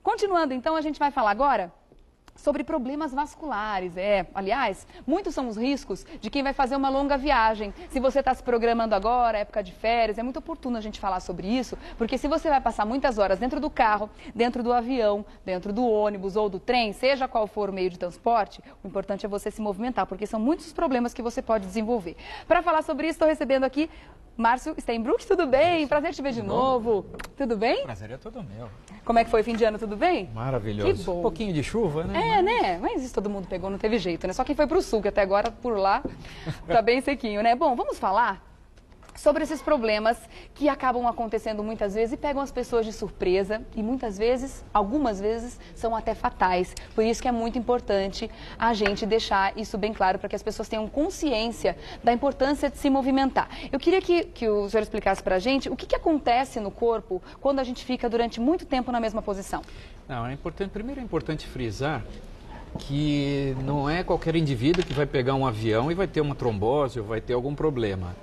Continuando, então, a gente vai falar agora sobre problemas vasculares. Aliás, muitos são os riscos de quem vai fazer uma longa viagem. Se você está se programando agora, época de férias, é muito oportuno a gente falar sobre isso, porque se você vai passar muitas horas dentro do carro, dentro do avião, dentro do ônibus ou do trem, seja qual for o meio de transporte, o importante é você se movimentar, porque são muitos os problemas que você pode desenvolver. Para falar sobre isso, estou recebendo aqui Márcio Steinbruch, tudo bem? Prazer te ver de novo. Tudo bem? Prazer é todo meu. Como é que foi o fim de ano, tudo bem? Maravilhoso. Que bom. Um pouquinho de chuva, né? Né? Mas isso todo mundo pegou, não teve jeito, né? Só quem foi pro sul, que até agora por lá tá bem sequinho, né? Bom, vamos falar sobre esses problemas que acabam acontecendo muitas vezes e pegam as pessoas de surpresa e muitas vezes, algumas vezes, são até fatais. Por isso que é muito importante a gente deixar isso bem claro para que as pessoas tenham consciência da importância de se movimentar. Eu queria que o senhor explicasse para a gente o que acontece no corpo quando a gente fica durante muito tempo na mesma posição. Não, primeiro é importante frisar que não é qualquer indivíduo que vai pegar um avião e vai ter uma trombose ou vai ter algum problema.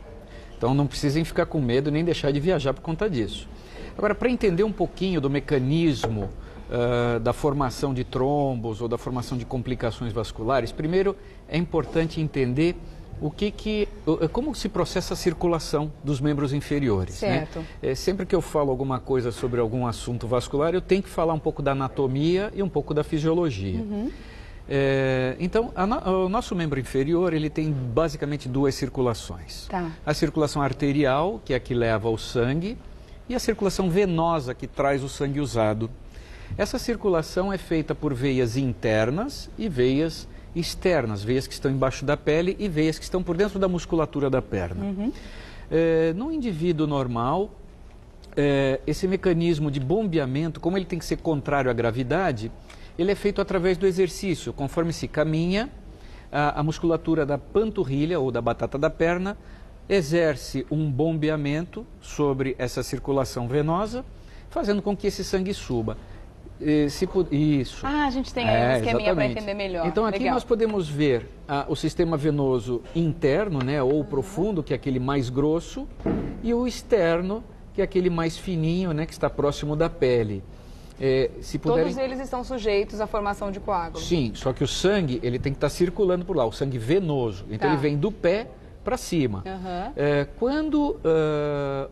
Então não precisem ficar com medo nem deixar de viajar por conta disso. Agora, para entender um pouquinho do mecanismo da formação de trombos ou da formação de complicações vasculares, primeiro é importante entender como se processa a circulação dos membros inferiores. Certo. Né? Sempre que eu falo alguma coisa sobre algum assunto vascular, eu tenho que falar um pouco da anatomia e um pouco da fisiologia. Então, o nosso membro inferior, ele tem basicamente duas circulações. Tá. A circulação arterial, que é a que leva o sangue, e a circulação venosa, que traz o sangue usado. Essa circulação é feita por veias internas e veias externas, veias que estão embaixo da pele e veias que estão por dentro da musculatura da perna. No indivíduo normal, esse mecanismo de bombeamento, como ele tem que ser contrário à gravidade, ele é feito através do exercício. Conforme se caminha, a musculatura da panturrilha ou da batata da perna exerce um bombeamento sobre essa circulação venosa, fazendo com que esse sangue suba. Isso. A gente tem aí um esqueminha para exatamente. entender melhor. Então aqui Legal. nós podemos ver o sistema venoso interno, né, ou profundo, que é aquele mais grosso, e o externo, que é aquele mais fininho, né, que está próximo da pele. Todos eles estão sujeitos à formação de coágulos. Sim, só que o sangue ele tem que estar circulando por lá, o sangue venoso. Então ele vem do pé para cima. Quando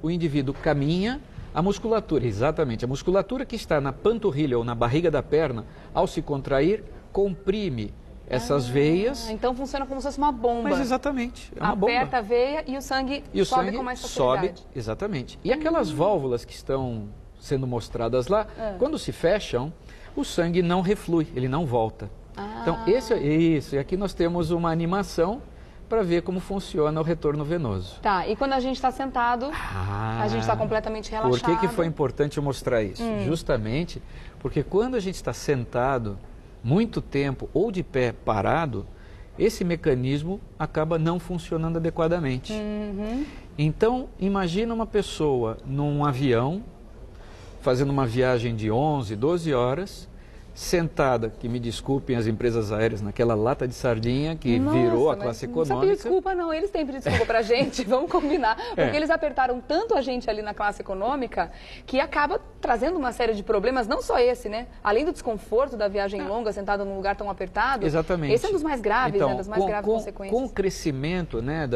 o indivíduo caminha, a musculatura, exatamente, a musculatura que está na panturrilha ou na barriga da perna, ao se contrair, comprime essas veias. Então funciona como se fosse uma bomba. Mas exatamente, é uma bomba. Aperta a veia e o sangue sobe com mais facilidade. Sobe, exatamente. E aquelas válvulas que estão sendo mostradas lá, quando se fecham, o sangue não reflui, ele não volta. Então, isso. E aqui nós temos uma animação para ver como funciona o retorno venoso. Tá, e quando a gente está sentado, a gente está completamente relaxado. Por que foi importante eu mostrar isso? Justamente porque quando a gente está sentado muito tempo ou de pé parado, esse mecanismo acaba não funcionando adequadamente. Então, imagina uma pessoa num avião, fazendo uma viagem de 11, 12 horas, sentada, que me desculpem as empresas aéreas, naquela lata de sardinha que virou a classe econômica. Não precisa pedir desculpa não, eles têm pedido desculpa pra gente, vamos combinar. Porque eles apertaram tanto a gente ali na classe econômica que acaba trazendo uma série de problemas, não só esse, né? Além do desconforto da viagem longa, sentado num lugar tão apertado. Exatamente. Esse é um dos mais graves, então, né? Das mais graves consequências. Com o crescimento, né,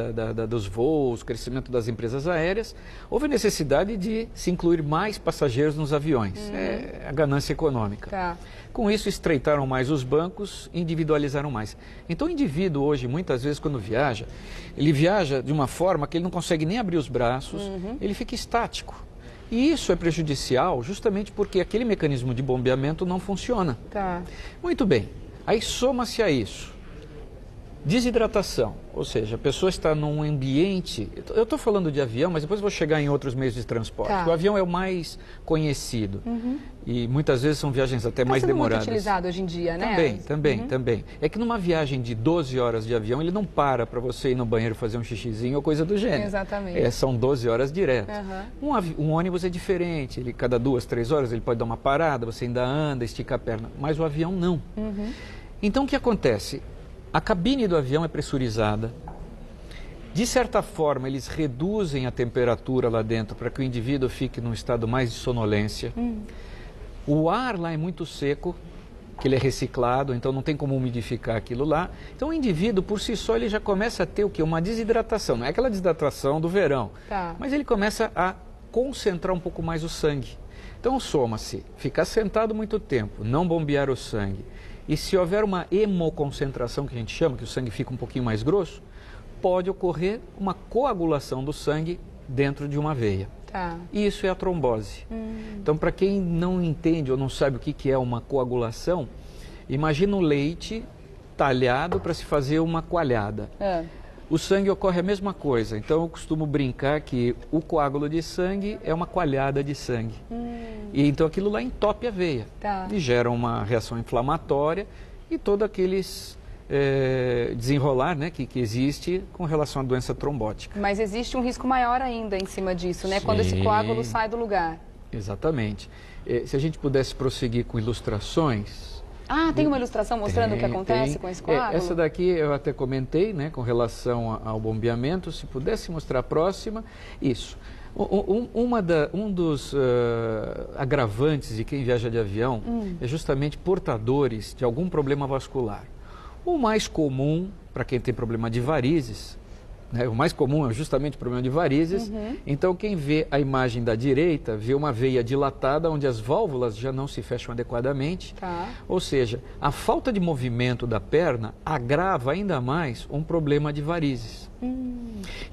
dos voos, crescimento das empresas aéreas, houve necessidade de se incluir mais passageiros nos aviões. É a ganância econômica. Tá. Com isso, estreitaram mais os bancos, individualizaram mais. Então, o indivíduo hoje, muitas vezes, quando viaja, ele viaja de uma forma que ele não consegue nem abrir os braços, ele fica estático. E isso é prejudicial justamente porque aquele mecanismo de bombeamento não funciona. Tá. Muito bem. Aí soma-se a isso desidratação, ou seja, a pessoa está num ambiente... Eu estou falando de avião, mas depois vou chegar em outros meios de transporte. Tá. O avião é o mais conhecido e muitas vezes são viagens até mais demoradas. Muito utilizado hoje em dia, né? Também. É que numa viagem de 12 horas de avião, ele não para você ir no banheiro fazer um xixizinho ou coisa do gênero. Exatamente. São 12 horas direto. Um ônibus é diferente, ele cada 2, 3 horas ele pode dar uma parada, você ainda anda, estica a perna, mas o avião não. Então o que acontece? A cabine do avião é pressurizada. De certa forma, eles reduzem a temperatura lá dentro para que o indivíduo fique num estado mais de sonolência. O ar lá é muito seco, que ele é reciclado, então não tem como umidificar aquilo lá. Então o indivíduo, por si só, ele já começa a ter o quê? Uma desidratação. Não é aquela desidratação do verão, mas ele começa a concentrar um pouco mais o sangue. Então soma-se, ficar sentado muito tempo, não bombear o sangue. E se houver uma hemoconcentração, que a gente chama, que o sangue fica um pouquinho mais grosso, pode ocorrer uma coagulação do sangue dentro de uma veia. E isso é a trombose. Então, para quem não entende ou não sabe o que é uma coagulação, imagina o leite talhado para se fazer uma coalhada. O sangue ocorre a mesma coisa. Então, eu costumo brincar que o coágulo de sangue é uma coalhada de sangue. E então aquilo lá entope a veia e gera uma reação inflamatória e todos aqueles desenrolar, né, que existe com relação à doença trombótica. Mas existe um risco maior ainda em cima disso, né? Sim. Quando esse coágulo sai do lugar. Exatamente. Se a gente pudesse prosseguir com ilustrações... Tem uma ilustração mostrando o que acontece com esse coágulo? Essa daqui eu até comentei, né, com relação ao bombeamento. Se pudesse mostrar a próxima, isso. Um dos agravantes de quem viaja de avião é justamente portadores de algum problema vascular. O mais comum, para quem tem problema de varizes, né, o mais comum é justamente o problema de varizes. Então, quem vê a imagem da direita, vê uma veia dilatada, onde as válvulas já não se fecham adequadamente. Ou seja, a falta de movimento da perna agrava ainda mais um problema de varizes.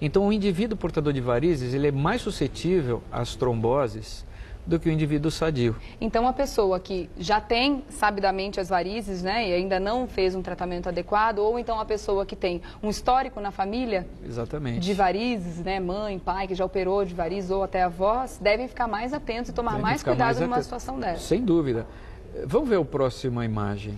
Então, o indivíduo portador de varizes, ele é mais suscetível às tromboses do que o indivíduo sadio. Então, a pessoa que já tem sabidamente as varizes, né, e ainda não fez um tratamento adequado, ou então a pessoa que tem um histórico na família de varizes, né, mãe, pai, que já operou de varizes, ou até avós, devem ficar mais atentos e tomar mais cuidado numa situação dessa. Sem dúvida. Vamos ver a próxima imagem.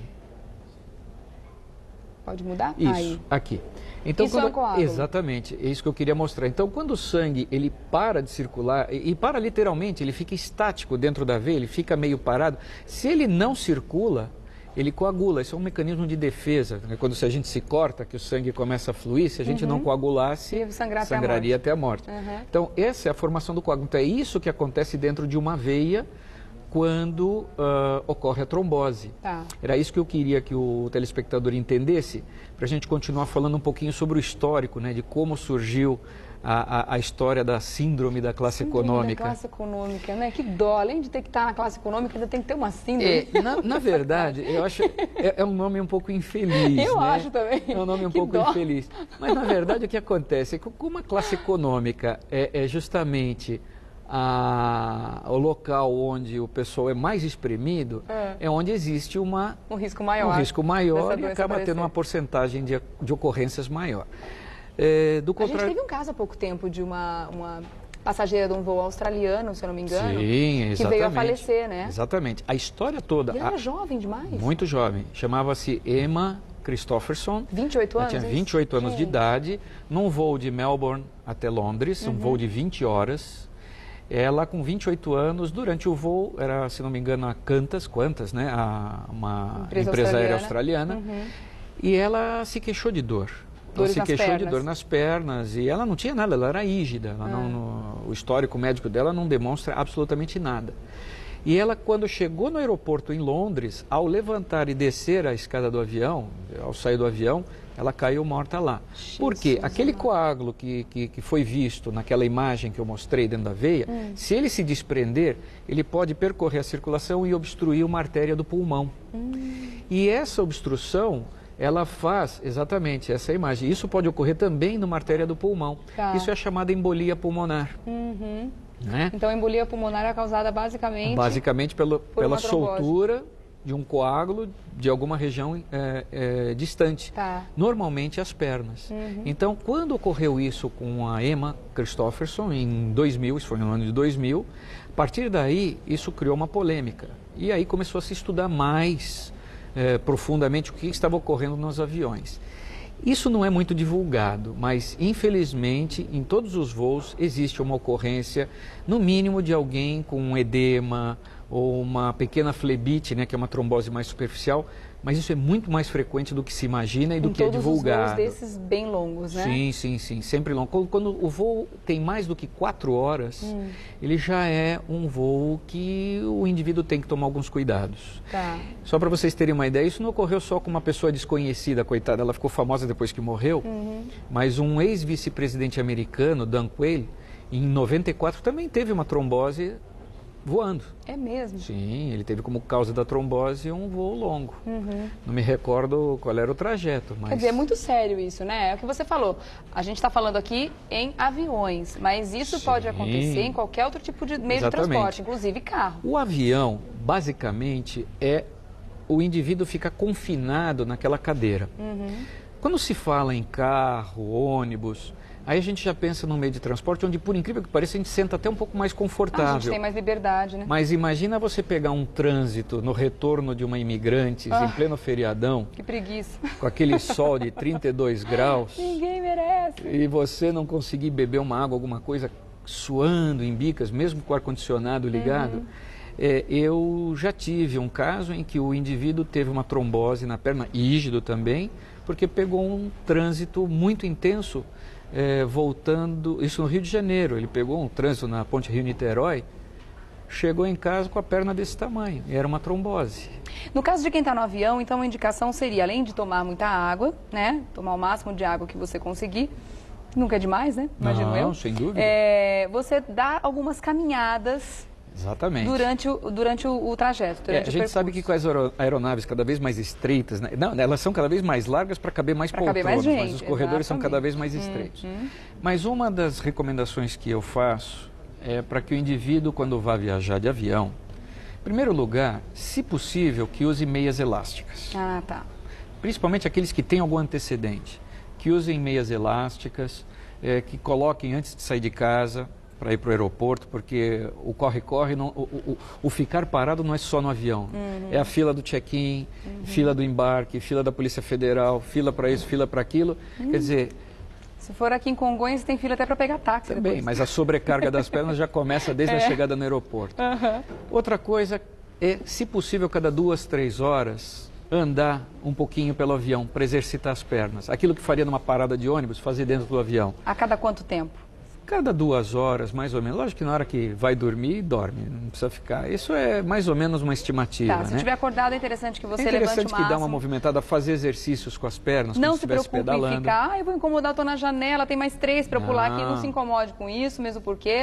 Pode mudar? Isso, aí. Aqui. Então, isso é um coágulo. Exatamente, é isso que eu queria mostrar. Então, quando o sangue ele para de circular, e para literalmente, ele fica estático dentro da veia, ele fica meio parado. Se ele não circula, ele coagula. Isso é um mecanismo de defesa. Quando a gente se corta, que o sangue começa a fluir, se a gente não coagulasse, sangraria até a morte. Então, essa é a formação do coágulo. Então, é isso que acontece dentro de uma veia quando ocorre a trombose. Era isso que eu queria que o telespectador entendesse, para a gente continuar falando um pouquinho sobre o histórico, né, de como surgiu a história da síndrome da classe econômica. Da classe econômica, né? Que dó, além de ter que estar na classe econômica, ainda tem que ter uma síndrome. Na verdade, eu acho é um nome um pouco infeliz. Eu acho também. É um nome um pouco infeliz. Mas, na verdade, o que acontece é que como a classe econômica é justamente o local onde o pessoal é mais espremido, é onde existe um risco maior e acaba tendo uma porcentagem de ocorrências maior. A gente teve um caso há pouco tempo de uma passageira de um voo australiano, se eu não me engano, que veio a falecer, né? Exatamente. A história toda... E ela era jovem demais. Muito jovem. Chamava-se Emma Christopherson. 28 anos? Ela tinha 28 anos de idade, num voo de Melbourne até Londres, um voo de 20 horas. Ela, com 28 anos, durante o voo, era, se não me engano, a Qantas, né? Uma empresa aérea australiana. E ela se queixou de dor. Ela se queixou de dor nas pernas e ela não tinha nada, ela era rígida. O histórico médico dela não demonstra absolutamente nada. E ela, quando chegou no aeroporto em Londres, ao levantar e descer a escada do avião, ao sair do avião, ela caiu morta lá. Por quê? Aquele coágulo que foi visto naquela imagem que eu mostrei dentro da veia, se ele se desprender, ele pode percorrer a circulação e obstruir uma artéria do pulmão. E essa obstrução, ela faz exatamente essa imagem. Isso pode ocorrer também numa artéria do pulmão. Isso é a chamada embolia pulmonar. Né? Então, a embolia pulmonar é causada basicamente... pela soltura de um coágulo de alguma região distante. Normalmente as pernas. Então, quando ocorreu isso com a Emma Christopherson, em 2000, isso foi no ano de 2000, a partir daí, isso criou uma polêmica. E aí começou a se estudar mais profundamente o que estava ocorrendo nos aviões. Isso não é muito divulgado, mas infelizmente em todos os voos existe uma ocorrência, no mínimo, de alguém com um edema, ou uma pequena flebite, né, que é uma trombose mais superficial, mas isso é muito mais frequente do que se imagina e do que é divulgado. Todos os voos desses bem longos, né? Sim, sempre longo. Quando o voo tem mais do que 4 horas, ele já é um voo que o indivíduo tem que tomar alguns cuidados. Tá. Só para vocês terem uma ideia, isso não ocorreu só com uma pessoa desconhecida, coitada, ela ficou famosa depois que morreu, mas um ex-vice-presidente americano, Dan Quayle, em 94 também teve uma trombose voando. É mesmo? Sim, ele teve como causa da trombose um voo longo. Não me recordo qual era o trajeto, mas... Quer dizer, é muito sério isso, né? É o que você falou. A gente está falando aqui em aviões, mas isso pode acontecer em qualquer outro tipo de meio de transporte, inclusive carro. O avião, basicamente, o indivíduo fica confinado naquela cadeira. Quando se fala em carro, ônibus... Aí a gente já pensa num meio de transporte onde, por incrível que pareça, a gente senta até um pouco mais confortável. A gente tem mais liberdade, né? Mas imagina você pegar um trânsito no retorno de uma imigrante em pleno feriadão. Que preguiça. Com aquele sol de 32 graus. Ninguém merece. E você não conseguir beber uma água, alguma coisa, suando em bicas, mesmo com o ar-condicionado ligado. Eu já tive um caso em que o indivíduo teve uma trombose na perna, rígido também, porque pegou um trânsito muito intenso. Voltando, isso no Rio de Janeiro, ele pegou um trânsito na ponte Rio-Niterói, chegou em casa com a perna desse tamanho, e era uma trombose. No caso de quem está no avião, então a indicação seria, além de tomar muita água, né, tomar o máximo de água que você conseguir, nunca é demais, né, imagino eu. Não, sem dúvida. Você dá algumas caminhadas... Exatamente. Durante o trajeto, durante a gente sabe que com as aeronaves cada vez mais estreitas, né? Não, elas são cada vez mais largas para caber mais poltronas, mas os corredores são cada vez mais estreitos. Mas uma das recomendações que eu faço é para que o indivíduo, quando vá viajar de avião, em primeiro lugar, se possível, que use meias elásticas. Ah, tá. Principalmente aqueles que têm algum antecedente, que usem meias elásticas, que coloquem antes de sair de casa, para ir para o aeroporto, porque o corre-corre, o ficar parado não é só no avião. É a fila do check-in, fila do embarque, fila da Polícia Federal, fila para isso, fila para aquilo. Quer dizer... Se for aqui em Congonhas, tem fila até para pegar táxi também, depois. mas a sobrecarga das pernas já começa desde a chegada no aeroporto. Outra coisa é, se possível, cada 2, 3 horas, andar um pouquinho pelo avião para exercitar as pernas. Aquilo que faria numa parada de ônibus, fazer dentro do avião. A cada quanto tempo? Cada 2 horas, mais ou menos. Lógico que na hora que vai dormir, dorme. Não precisa ficar. Isso é mais ou menos uma estimativa, tá, se estiver acordado, é interessante que você levante o máximo. É interessante que dá uma movimentada, fazer exercícios com as pernas, não como se estivesse pedalando. Não se preocupe em ficar, eu vou incomodar, estou na janela, tem mais 3 para pular aqui. Não se incomode com isso, mesmo porque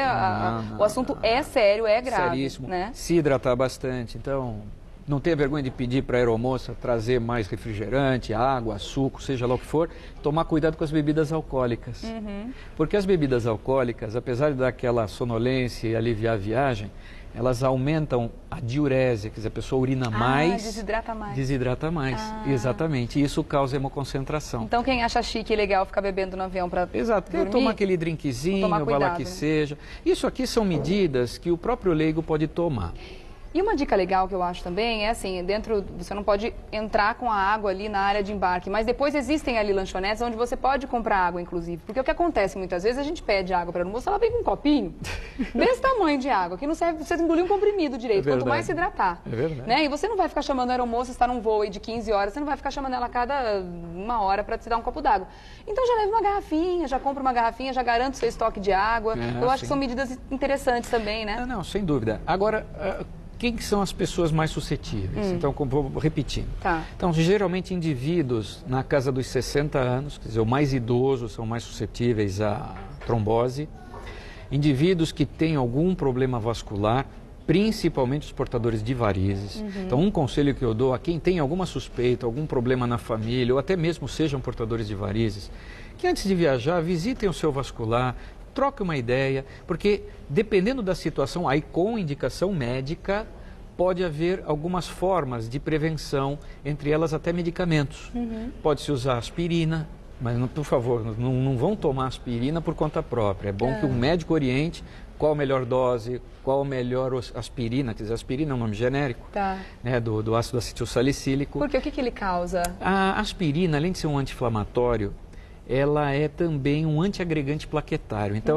o assunto é sério, é grave. Seríssimo. Né? Se hidratar bastante. Então, não tenha vergonha de pedir para a aeromoça trazer mais refrigerante, água, suco, seja lá o que for. Tomar cuidado com as bebidas alcoólicas. Porque as bebidas alcoólicas, apesar de dar aquela sonolência e aliviar a viagem, elas aumentam a diurese, quer dizer, a pessoa urina mais. Desidrata mais. Desidrata mais, exatamente. E isso causa hemoconcentração. Então quem acha chique e legal ficar bebendo no avião para Exato, quer tomar aquele drinkzinho, vai lá que seja. Isso aqui são medidas que o próprio leigo pode tomar. E uma dica legal que eu acho também é assim, você não pode entrar com a água ali na área de embarque, mas depois existem ali lanchonetes onde você pode comprar água, inclusive. Porque o que acontece muitas vezes, a gente pede água para a moça, ela vem com um copinho desse tamanho de água, que não serve pra você engolir um comprimido direito, quanto mais se hidratar. É verdade. Né? E você não vai ficar chamando a aeromoça, está num voo aí de 15 horas, você não vai ficar chamando ela a cada 1 hora para te dar um copo d'água. Então já leva uma garrafinha, já compra uma garrafinha, já garante o seu estoque de água. Eu acho que são medidas interessantes também, né? Não, sem dúvida. Agora... Quem que são as pessoas mais suscetíveis? Então, vou repetindo. Tá. Então, geralmente, indivíduos na casa dos 60 anos, quer dizer, os mais idosos são mais suscetíveis à trombose. Indivíduos que têm algum problema vascular, principalmente os portadores de varizes. Então, um conselho que eu dou a quem tem alguma suspeita, algum problema na família, ou até mesmo sejam portadores de varizes, que antes de viajar, visitem o seu vascular, troque uma ideia, porque dependendo da situação, aí com indicação médica, pode haver algumas formas de prevenção, entre elas até medicamentos. Pode-se usar aspirina, mas por favor, não vão tomar aspirina por conta própria. É bom que um médico oriente qual a melhor dose, qual a melhor aspirina, quer dizer, aspirina é um nome genérico, né, do ácido acetilsalicílico. Porque o que ele causa? A aspirina, além de ser um anti-inflamatório, ela é também um antiagregante plaquetário. Então,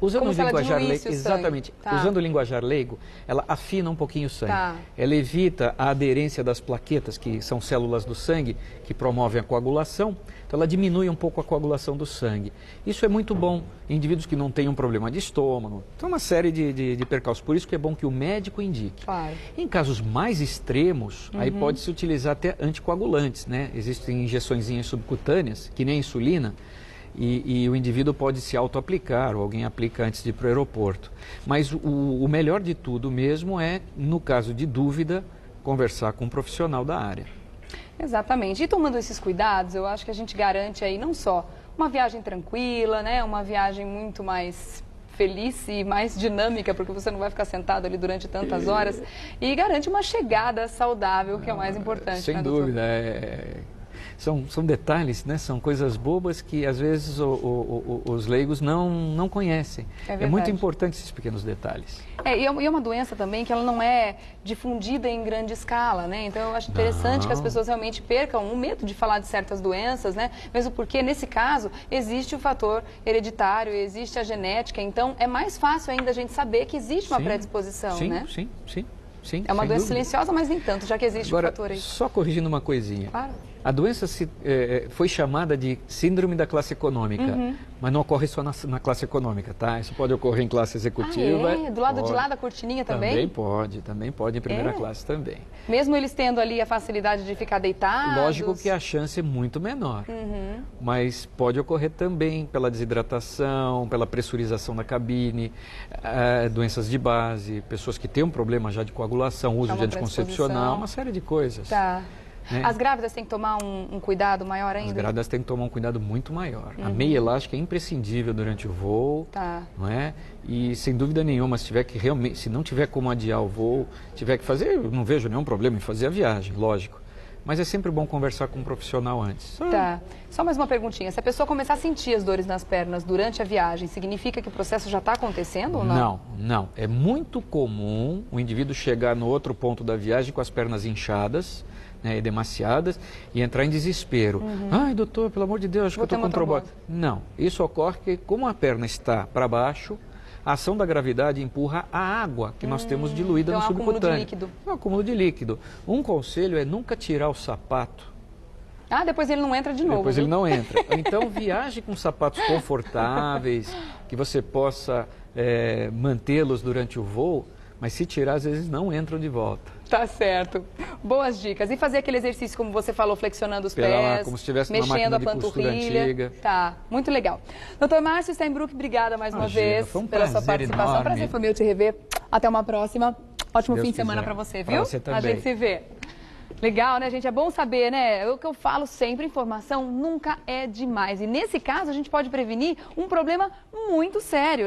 usando como o se ela linguajar diluísse leigo, o sangue. exatamente, Tá. usando o linguajar leigo, ela afina um pouquinho o sangue. Tá. Ela evita a aderência das plaquetas, que são células do sangue, que promovem a coagulação. Então, ela diminui um pouco a coagulação do sangue. Isso é muito bom em indivíduos que não têm um problema de estômago. Então, uma série de percalços. Por isso que é bom que o médico indique. Claro. Em casos mais extremos, aí pode-se utilizar até anticoagulantes, né? Existem injeçõezinhas subcutâneas, que nem a insulina, e o indivíduo pode se auto-aplicar, ou alguém aplica antes de ir para o aeroporto. Mas o melhor de tudo mesmo é, no caso de dúvida, conversar com um profissional da área. Exatamente. E tomando esses cuidados, eu acho que a gente garante aí não só uma viagem tranquila, né? Uma viagem muito mais feliz e mais dinâmica, porque você não vai ficar sentado ali durante tantas horas, e garante uma chegada saudável, que é o mais importante. Sem né, doutor? dúvida. São detalhes, né? São coisas bobas que às vezes os leigos não conhecem. É muito importante esses pequenos detalhes. E é uma doença também que ela não é difundida em grande escala, né? Então eu acho interessante que as pessoas realmente percam o medo de falar de certas doenças, né? Mesmo porque nesse caso existe o fator hereditário, existe a genética, então é mais fácil ainda a gente saber que existe uma predisposição, né? Sim, é uma doença dúvida. silenciosa, mas nem tanto, já que existe Agora, o fator aí. só corrigindo uma coisinha. Claro. A doença foi chamada de síndrome da classe econômica, mas não ocorre só na classe econômica, tá? Isso pode ocorrer em classe executiva. Do lado de lá da cortininha também? Também pode em primeira classe também. Mesmo eles tendo ali a facilidade de ficar deitados? Lógico que a chance é muito menor, mas pode ocorrer também pela desidratação, pela pressurização da cabine, doenças de base, pessoas que têm um problema já de coagulação, uso de anticoncepcional, uma série de coisas. Tá. Né? As grávidas têm que tomar um cuidado maior ainda? As grávidas têm que tomar um cuidado muito maior. A meia elástica é imprescindível durante o voo, não é? E sem dúvida nenhuma, se não tiver como adiar o voo, tiver que fazer, eu não vejo nenhum problema em fazer a viagem, lógico. Mas é sempre bom conversar com um profissional antes. Tá. Só mais uma perguntinha. Se a pessoa começar a sentir as dores nas pernas durante a viagem, significa que o processo já está acontecendo ou não? Não. É muito comum o indivíduo chegar no outro ponto da viagem com as pernas inchadas, né, edemaciadas, e entrar em desespero. Ai, doutor, pelo amor de Deus, acho que eu estou com trombose. Não, isso ocorre porque como a perna está para baixo, a ação da gravidade empurra a água que nós temos diluída no subcutâneo. Então é um acúmulo de líquido. É um acúmulo de líquido. Um conselho é nunca tirar o sapato. Depois ele não entra de novo. Depois ele não entra. Então viaje com sapatos confortáveis, que você possa mantê-los durante o voo, mas se tirar, às vezes não entram de volta. Tá certo. Boas dicas. E fazer aquele exercício, como você falou, flexionando os pés, como se estivesse mexendo numa máquina a de costura panturrilha. antiga. Tá, muito legal. Doutor Márcio Steinbruch, obrigada mais uma vez pela sua participação. Enorme. Prazer foi meu te rever. Até uma próxima. Ótimo fim de semana para você, viu? Pra você também. A gente se vê. Legal, né, gente? É bom saber, né? O que eu falo sempre, informação nunca é demais. E nesse caso, a gente pode prevenir um problema muito sério.